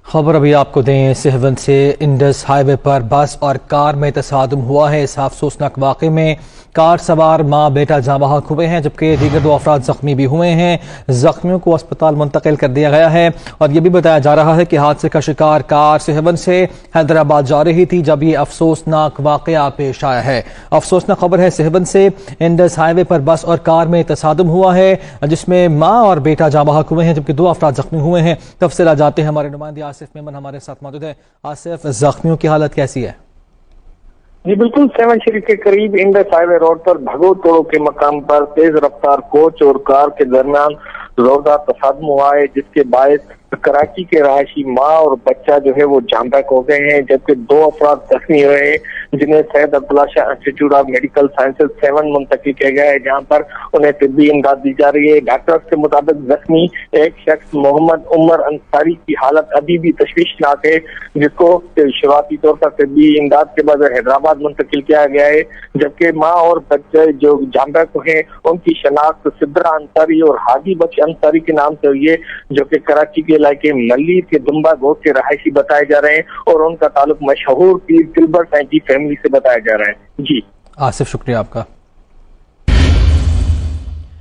خبر ابھی آپ کو دیں، سہوند سے انڈس ہائی وے پر بس اور کار میں تصادم ہوا ہے۔ اس افسوسناک واقعے میں کار سوار ماں بیٹا جاں بحق ہوئے ہیں، جبکہ دیگر 2 افراد زخمی بھی ہوئے ہیں۔ زخمیوں کو اسپتال منتقل کر دیا گیا ہے اور یہ بھی بتایا جا رہا ہے کہ حادثے کا شکار کار سہوند سے حیدرآباد جا رہی تھی جب یہ افسوسناک واقعہ پیش آیا ہے۔ افسوسناک خبر ہے، سہوند سے انڈس ہائی وے پر بس اور کار میں تصادم ہوا ہے جس میں ماں اور بیٹا جاں بحق ہوئے ہیں، جبکہ 2 افراد زخمی ہوئے ہیں۔ تفصیلات جانتے ہیں، ہمارے نمائندے آصف میمن ہمارے ساتھ موجود ہے۔ آصف، زخمیوں کی حالت کیسی ہے؟ جی بالکل، سیون شریف کے قریب انڈس ہائی وے روڈ پر بھگو توڑو کے مقام پر تیز رفتار کوچ اور کار کے درمیان زوردار تصادم ہوا ہے، جس کے باعث کراچی کے رہائشی ماں اور بچہ جو ہے وہ جاں بحق ہو گئے ہیں، جبکہ 2 افراد زخمی ہوئے ہیں جنہیں سید عبداللہ شاہ انسٹیٹیوٹ آف میڈیکل سائنسز 7 منتقل کیا گیا ہے، جہاں پر انہیں طبی امداد دی جا رہی ہے۔ ڈاکٹرز کے مطابق زخمی ایک شخص محمد عمر انصاری کی حالت ابھی بھی تشویشناک ہے، جس کو شروعاتی طور پر طبی امداد کے بعد حیدرآباد منتقل کیا گیا ہے، جبکہ ماں اور بچے جو جاں بحق ہیں ان کی شناخت سدرا انصاری اور ہادی بخش انصاری کے نام سے ہوئی ہے، جو کہ کراچی کے علاقے ملیر کے دمبا گوٹ کے رہائشی بتائے جا رہے ہیں اور ان کا تعلق مشہور پیر گلبرٹ اینٹی فیملی سے بتایا جا رہا ہے۔ جی آصف، شکریہ آپ کا۔